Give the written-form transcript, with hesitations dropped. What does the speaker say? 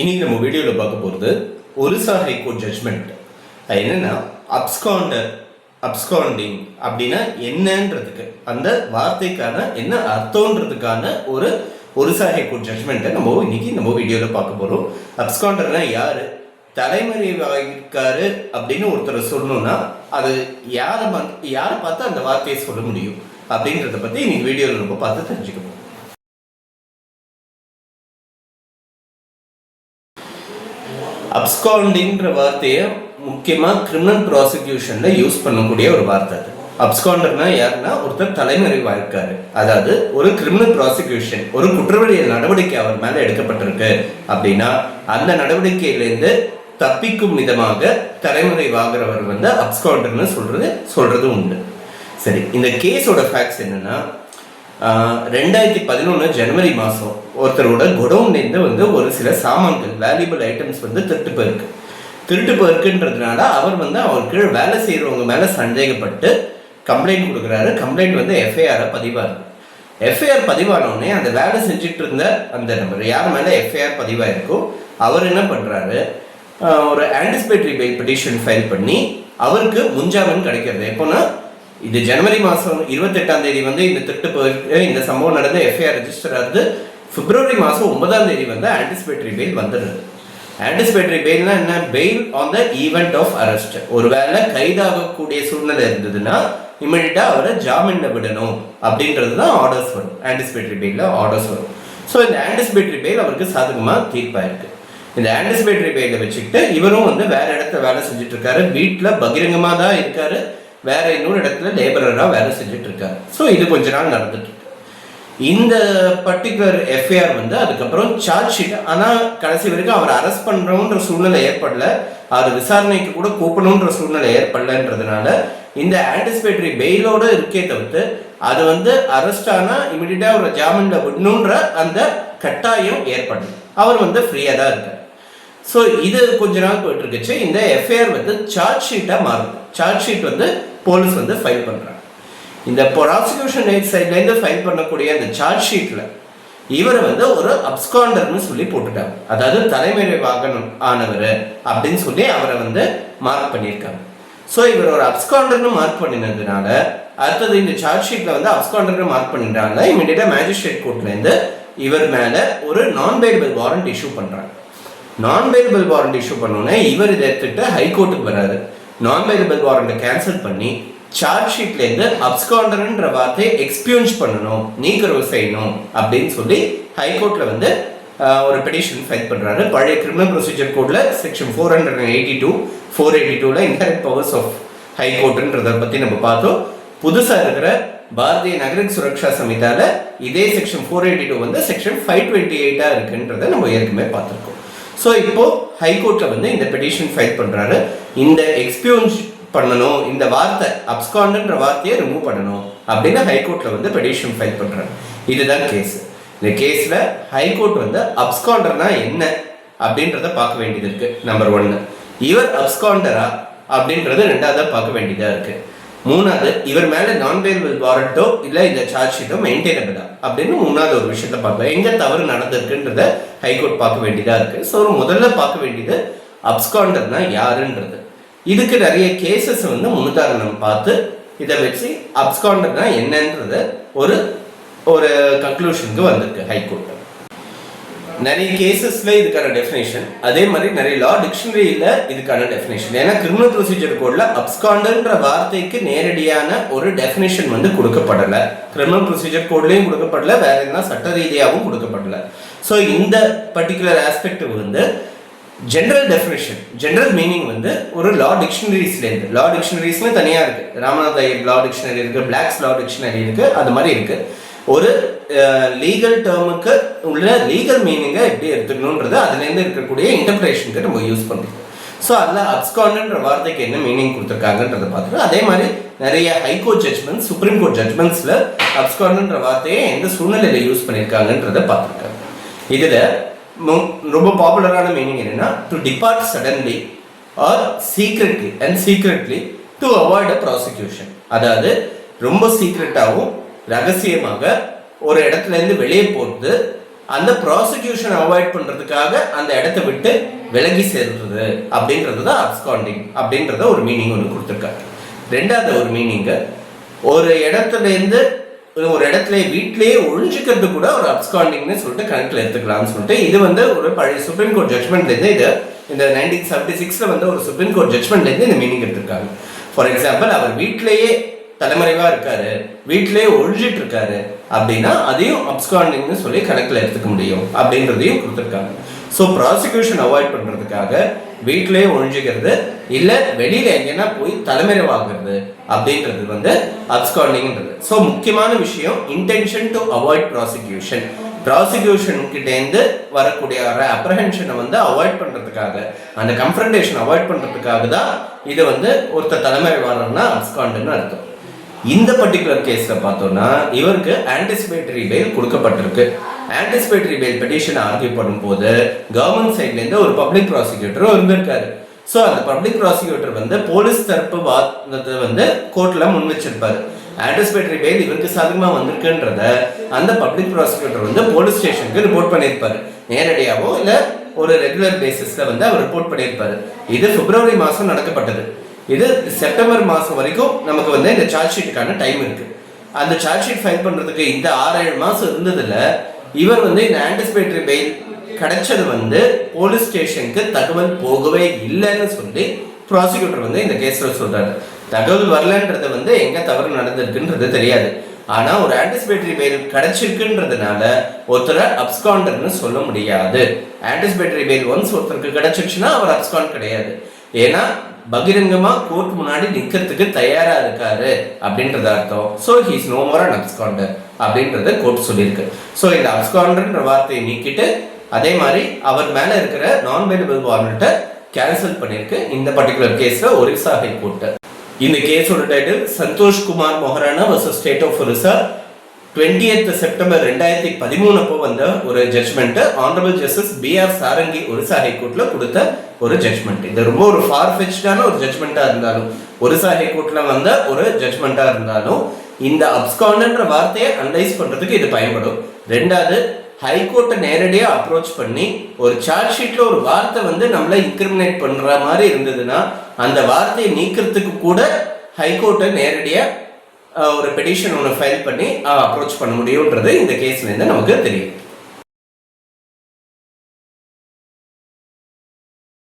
இன்னைக்கு நம்ம வீடியோவில் பார்க்க போகிறது ஒரிசா ஹைகோர்ட் ஜட்ஜ்மெண்ட். அது என்னன்னா அப்ஸ்காண்டிங் அப்படின்னா என்னன்றதுக்கு அந்த வார்த்தைக்கான என்ன அர்த்தம்ன்றதுக்கான ஒரு ஒரிசா ஹைகோர்ட் ஜட்ஜ்மெண்ட்டை இன்னைக்கு நம்ம வீடியோவில் பார்க்க போகிறோம். அப்ஸ்காண்டர்னா யாரு, தலைமறைவாயிருக்காரு அப்படின்னு ஒருத்தர் சொல்லணும்னா அது யாரை பார்த்து அந்த வார்த்தையை சொல்ல முடியும் அப்படின்றத பற்றி இன்னைக்கு வீடியோவில் நம்ம பார்த்து தெரிஞ்சுக்கணும். அப்ஸ்காண்டிங்கிற வார்த்தையை முக்கியமாக கிரிமினல் ப்ராசிக்யூஷனில் யூஸ் பண்ணக்கூடிய ஒரு வார்த்தை. அது அப்ஸ்காண்டர்னா யாருன்னா ஒருத்தர் தலைமறைவாக இருக்காரு, அதாவது ஒரு கிரிமினல் ப்ராசிக்யூஷன், ஒரு குற்றவியல் நடவடிக்கை அவர் மேலே எடுக்கப்பட்டிருக்கு அப்படின்னா அந்த நடவடிக்கையிலேருந்து தப்பிக்கும் விதமாக தலைமறைவாகிறவர் அப்ஸ்காண்டர்னு சொல்றது உண்டு. சரி, இந்த கேஸோட ஃபேக்ட்ஸ் என்னன்னா 2011 ஜனவரி மாதம் ஒருத்தரோட குடோன்லேருந்து ஒரு சில சாமான்கள், வேல்யூபிள் ஐட்டம்ஸ் திருட்டு போயிருக்குன்றதுனால அவர் அவருக்கு வேலை செய்கிறவங்க மேலே சந்தேகப்பட்டு கம்ப்ளைண்ட் கொடுக்குறாரு. கம்ப்ளைண்ட் எஃப்ஐஆரை பதிவாகுது. எஃப்ஐஆர் பதிவானோடனே அந்த வேலை செஞ்சுட்டு இருந்த அந்த நபர் யார் மேலே எஃப்ஐஆர் பதிவாயிருக்கோ அவர் என்ன பண்ணுறாரு, ஒரு ஆன்டிசிபேட்டரி பெயில் பெட்டிஷன் ஃபைல் பண்ணி அவருக்கு முன்ஜாமீன் கிடைக்கிறது. எப்போனா இது ஜனவரி மாதம் 28ஆம் தேதி இந்த திருட்டு போயிருக்கு, இந்த சம்பவம் நடந்த எஃப்ஐஆர் ரெஜிஸ்டர் ஆகுது. பிப்ரவரி மாதம் 9ஆம் தேதி ஆன்டிசிபேட்டரி பெயில் வந்துடுது. ஆன்டிசிபேட்டரி பெயில்னா என்ன, bail on the event of arrest. ஒரு வேளை கைதாகக்கூடிய சூழ்நிலை இருந்ததுன்னா இமீடியட்டா அவரை ஜாமீன்ல விடணும் அப்படின்றது தான் ஆர்டர்ஸ் வரும். ஆன்டிசிபேட்டரி பெயில ஆர்டர்ஸ் வரும். ஸோ இந்த ஆன்டிசிபேட்டரி பெயில் அவருக்கு சாதகமாக தீர்ப்பாயிருக்கு. இந்த ஆன்டிசிபேட்டரி பெயிலை வச்சுக்கிட்டு இவரும் வேற இடத்துல வேலை செஞ்சுட்டு இருக்காரு, வீட்டில் பகிரங்கமாக தான் இருக்காரு, வேற இன்னொரு இடத்துல லேபரராக வேலை செஞ்சுட்டு இருக்காரு. ஸோ இது கொஞ்ச நாள் நடந்துட்டு இருக்கு. இந்த பர்டிகுலர் எஃப்ஐஆர் அதுக்கப்புறம் சார்ஜ் ஷீட், ஆனால் கடைசி வரைக்கும் அவர் அரெஸ்ட் பண்ணுறோன்ற சூழ்நிலை ஏற்படல, அது விசாரணைக்கு கூட கூப்பணுன்ற சூழ்நிலை ஏற்படலன்றதுனால இந்த ஆன்டிசிபேட்டரி பெயிலோட இருக்கே தவிர்த்து அது அரெஸ்ட் ஆனால் இமீடியட்டா ஒரு ஜாமீன்ல விடணுன்ற அந்த கட்டாயம் ஏற்படல. அவர் ஃப்ரீயாக தான் இருக்கார். ஸோ இது கொஞ்ச நாள் போயிட்டு இருக்குச்சு. இந்த எஃப்ஐஆர் சார்ஜ் ஷீட்டாக மாறுது. சார்ஜ் ஷீட் போலீஸ் ஃபைல் பண்ணுறாங்க. இந்த ப்ராசிக்யூஷன் சைட்லேருந்து ஃபைல் பண்ணக்கூடிய அந்த சார்ஜ் ஷீட்டில் இவர் ஒரு அப்ஸ்காண்டர்னு சொல்லி போட்டுட்டாங்க. அதாவது தலைமறைவாக ஆனவர் அப்படின்னு சொல்லி அவரை மார்க் பண்ணியிருக்காங்க. ஸோ இவர் ஒரு அப்ஸ்காண்டர்னு மார்க் பண்ணினதுனால அடுத்தது இந்த சார்ஜ் ஷீட்டில் அப்ஸ்காண்டர்னு மார்க் பண்ணிட்டாங்க. இமீடியட்டாக மேஜிஸ்ட்ரேட் கோர்ட்லேருந்து இவர் மேலே ஒரு நான் பெயிலபிள் வாரண்ட் இஷ்யூ பண்ணுறாங்க. நான் பெயிலபிள் வாரண்ட் இஷ்யூ பண்ணோன்னே இவர் இதை எடுத்துட்டு ஹைகோர்ட்டுக்கு வராது. நான் பெயிலபிள் வாரண்ட்டை கேன்சல் பண்ணி சார்ஜ் ஷீட்லேருந்து அப்ஸ்காண்டர்ன்ற வார்த்தையை எக்ஸ்பியூஞ்ச் பண்ணணும், நீக்கிறவு செய்யணும் அப்படின்னு சொல்லி ஹைகோர்ட்டில் ஒரு பெட்டிஷன் ஃபைல் பண்ணுறாரு. பழைய கிரிமினல் ப்ரொசீஜர் கோடில் செக்ஷன் 482, 482 இன்ஹெரண்ட் பவர்ஸ் ஆஃப் ஹைகோர்ட்டுன்றதை பற்றி நம்ம பார்த்தோம். புதுசாக இருக்கிற பாரதிய நகரிக் சுரக்ஷா சமிதால இதே செக்ஷன் 482 செக்ஷன் 528 இருக்குன்றதை நம்ம ஏற்கனவே பார்த்துருக்கோம். ஸோ இப்போ ஹைகோர்ட்டில் இந்த பெட்டிஷன் ஃபைல் பண்ணுறாரு. இந்த எக்ஸ்பியூஞ்ச் பண்ணணும், இந்த வார்த்தை அப்ஸ்காண்டர்ன்ற வார்த்தையை ரிமூவ் பண்ணணும் அப்படின்னு ஹைகோர்ட்டில் பெட்டிஷன் ஃபைல் பண்ணுறாரு. இதுதான் கேஸ். இந்த கேஸில் ஹைகோர்ட் அப்ஸ்காண்டர்னா என்ன அப்படின்றத பார்க்க வேண்டியது இருக்கு. நம்பர் 1, இவர் அப்ஸ்காண்டரா அப்படின்றது 2ஆவதாக பார்க்க வேண்டியதாக இருக்கு. 3ஆவது, இவர் மேலே நான் பெயிலபிள் வாரண்டோ இல்லை இந்த சார்ஜ் ஷீட்டோ மெயின்டைனபிளா அப்படின்னு 3ஆவது ஒரு விஷயத்த பார்க்கலாம். எங்கே தவறு நடந்திருக்குன்றத ஹைகோர்ட் பார்க்க வேண்டியதாக இருக்கு. ஸோ முதல்ல பார்க்க வேண்டியது அப்ஸ்காண்டர்னா யாருன்றது. இதுக்கு நிறைய கேசஸ் முன்னுதாரணம் பார்த்து இதை வச்சு அப்ஸ்காண்டர்னா என்னன்றத ஒரு கன்க்ளூஷனுக்கு வந்திருக்கு ஹைகோர்ட். நிறைய கேசஸ்ல இதுக்கான டெஃபினேஷன், அதே மாதிரி நிறைய லா டிக்ஷனரியில இதுக்கான டெஃபினேஷன். ஏன்னா கிரிமினல் ப்ரொசீஜர் கோட்ல அப்ஸ்காண்டர்ன்ற வார்த்தைக்கு நேரடியான ஒரு டெஃபினேஷன் கொடுக்கப்படலை. கிரிமினல் ப்ரொசீஜர் கோட்லயும் கொடுக்கப்படல, வேற என்ன சட்ட ரீதியாகவும் கொடுக்கப்படல. ஸோ இந்த particular aspect general definition, general meaning ஒரு லா டிக்ஷனரிஸ்லேருந்து, லா டிக்ஷனரிஸ்னு தனியாக இருக்குது, ராமநாத ஐயர் லா டிக்ஷனரி இருக்குது, பிளாக்ஸ் லா டிக்ஷனரி இருக்குது, அது மாதிரி இருக்குது. ஒரு லீகல் டேர்முக்கு உள்ள லீகல் மீனிங்கை எப்படி எடுத்துக்கணுன்றது அதுலேருந்து இருக்கக்கூடிய இன்டர்பிரேஷனுக்கு நம்ம யூஸ் பண்ணுறோம். ஸோ அதில் அப்ஸ்காண்டர்ன்ற வார்த்தைக்கு என்ன மீனிங் கொடுத்துருக்காங்கன்றதை பார்த்துட்டு, அதே மாதிரி நிறைய ஹைகோர்ட் ஜட்ஜ்மெண்ட்ஸ், சுப்ரீம் கோர்ட் ஜட்ஜ்மெண்ட்ஸில் அப்ஸ்காண்டர்ன்ற வார்த்தையை எந்த சூழ்நிலையில் யூஸ் பண்ணியிருக்காங்கன்றதை பார்த்துருக்காங்க. இதில் ரொம்ப பாப்புலரான மீனிங் என்னன்னா, to depart suddenly or secretly to avoid a prosecution. அதாவது ரொம்ப சீக்ரெட்டாகவும் ரகசியமாக ஒரு இடத்துல இருந்து வெளியே போட்டு அந்த ப்ராசிக்யூஷன் அவாய்ட் பண்றதுக்காக அந்த இடத்த விட்டு விலகி சேர்றது அப்படின்றது தான் அப்ஸ்காண்டிங் அப்படின்றத ஒரு மீனிங் ஒன்று கொடுத்துருக்காரு. ரெண்டாவது ஒரு மீனிங், ஒரு இடத்துல வீட்டிலேயே ஒழிஞ்சுக்கிறது கூட ஒரு அப்ஸ்காண்டிங்னு சொல்லிட்டு கணக்கில் எடுத்துக்கலாம்னு சொல்லிட்டு இது ஒரு பழைய சுப்ரீம் கோர்ட் ஜட்மெண்ட்லேருந்து இது இந்த 1976 ஒரு சுப்ரீம் கோர்ட் ஜட்மெண்ட்லேருந்து இந்த மீனிங் எடுத்திருக்காங்க. ஃபார் எக்ஸாம்பிள், அவர் வீட்டிலேயே தலைமறைவா இருக்காரு, வீட்டிலேயே ஒழிஞ்சிட்டு இருக்காரு அப்படின்னா அதையும் அப்ஸ்காண்டிங்னு சொல்லி கணக்கில் எடுத்துக்க முடியும் அப்படின்றதையும் கொடுத்துருக்காங்க. ஸோ ப்ராசிக்யூஷன் அவாய்ட் பண்றதுக்காக வீட்டிலேயே ஒழிஞ்சிக்கிறது இல்ல வெளியில எங்கன்னா போய் தலைமறைவாகிறது அப்படின்றது அப்ஸ்காண்டிங்ன்றது. ஸோ முக்கியமான விஷயம், intention to avoid prosecution. Prosecution கிட்டேருந்து வரக்கூடிய அப்ரஹென்ஷனை அவாய்ட் பண்றதுக்காக, அந்த கன்ஃபரண்டேஷன் அவாய்ட் பண்றதுக்காக தான் இது ஒருத்தர் தலைமறைவாளர்னா அப்ஸ்காண்டுன்னு அர்த்தம். இந்த பர்டிகுலர் கேஸ்ல பார்த்தோம்னா இவருக்கு ஆன்டிசிபேட்டரி பெயில் கொடுக்கப்பட்டிருக்கு. ஆன்டிசிபேட்டரி பெயில் பெட்டிஷன் ஆர்கியூ பண்ணும் போது கவர்மெண்ட் சைட்ல இருந்து ஒரு பப்ளிக் ப்ராசிக்யூட்டரும் இருந்திருக்காரு. ஸோ அந்த பப்ளிக் ப்ராசிக்யூட்டர் போலீஸ் தரப்பு வாதத்தை கோர்ட்ல முன் வச்சிருப்பாரு. ஆன்டிசிபேட்டரி பெயில் இவருக்கு சாதகமா வந்திருக்குன்றத அந்த பப்ளிக் ப்ராசிக்யூட்டர் போலீஸ் ஸ்டேஷனுக்கு ரிப்போர்ட் பண்ணியிருப்பாரு. நேரடியாவோ இல்ல ஒரு ரெகுலர் பேசிஸ்ல அவர் ரிப்போர்ட் பண்ணியிருப்பாரு. இது பிப்ரவரி மாசம் நடக்கப்பட்டது. இது செப்டம்பர் மாசம் வரைக்கும் நமக்கு இந்த சார்ஜ் ஷீட்டுக்கான டைம் இருக்கு. அந்த சார்ஜ் ஷீட் ஃபைல் பண்றதுக்கு இந்த 6-7 மாசம் இருந்ததுல இவர் இந்த ஆன்டிசிபேட்டரி பெயில் கிடைச்சது போலீஸ் ஸ்டேஷனுக்கு தகவல் போகவே இல்லைன்னு சொல்லி ப்ராசிக்யூட்டர் இந்த கேஸ்ல சொல்றாரு. தகவல் வரலன்றது எங்க தவறு நடந்திருக்குன்றது தெரியாது. ஆனா ஒரு ஆன்டிசிபேட்டரி பெயில் கிடைச்சிருக்குன்றதுனால ஒருத்தரை அப்ஸ்காண்டர்னு சொல்ல முடியாது. ஆன்டிசிபேட்டரி பெயில் ஒன்ஸ் ஒருத்தருக்கு கிடைச்சிருச்சுன்னா அவர் அப்ஸ்காண்ட் கிடையாது. ஏன்னா பகிரங்கமா கோர்ட் முன்னாடி நிக்கிறதுக்கு தயாரா இருக்காரு அப்படின்றது அர்த்தம். So he's no more an absconder அப்படின்றத கோர்ட் சொல்லியிருக்கு. ஸோ இந்த அப்ஸ்காண்டர்ன்ற வார்த்தையை நீக்கிட்டு அதே மாதிரி அவர் மேல இருக்கிற நான் பெயிலபிள் வாரண்ட்டை கேன்சல் பண்ணிருக்கு இந்த பர்டிகுலர் கேஸ்ல ஒரிசா ஹைகோர்ட். இந்த கேஸோட title Santosh Kumar Moharana versus state of Orissa. 20th September 2013 அப்போ ஒரு judgment honourable justice B.R. Sarangi Orissa ஹைகோர்ட்ல கொடுத்த ஒரு ஜட்ஜ்மெண்ட். இது ரொம்ப ஒரு ஃபார்ஃபெச்டான ஒரு ஜட்ஜ்மெண்டா இருந்தாலும், ஒரிசா ஹைகோர்ட்ல ஒரு ஜட்ஜ்மெண்டா இருந்தாலும் இந்த அப்ஸ்காண்டன்ற வார்த்தையை அனலைஸ் பண்றதுக்கு இது பயன்படும். ரெண்டாவது, ஹைகோர்ட்டை நேரடியாக அப்ரோச் பண்ணி ஒரு சார்ஜ் ஷீட்ல ஒரு வார்த்தை நம்மளை இன்கிரிமினேட் பண்ற மாதிரி இருந்ததுன்னா அந்த வார்த்தையை நீக்கிறதுக்கு கூட ஹைகோர்ட்டை நேரடியாக ஒரு பெட்டிஷன் ஒன்று ஃபைல் பண்ணி அப்ரோச் பண்ண முடியும்ன்றது இந்த கேஸ்ல இருந்து நமக்கு தெரியும்.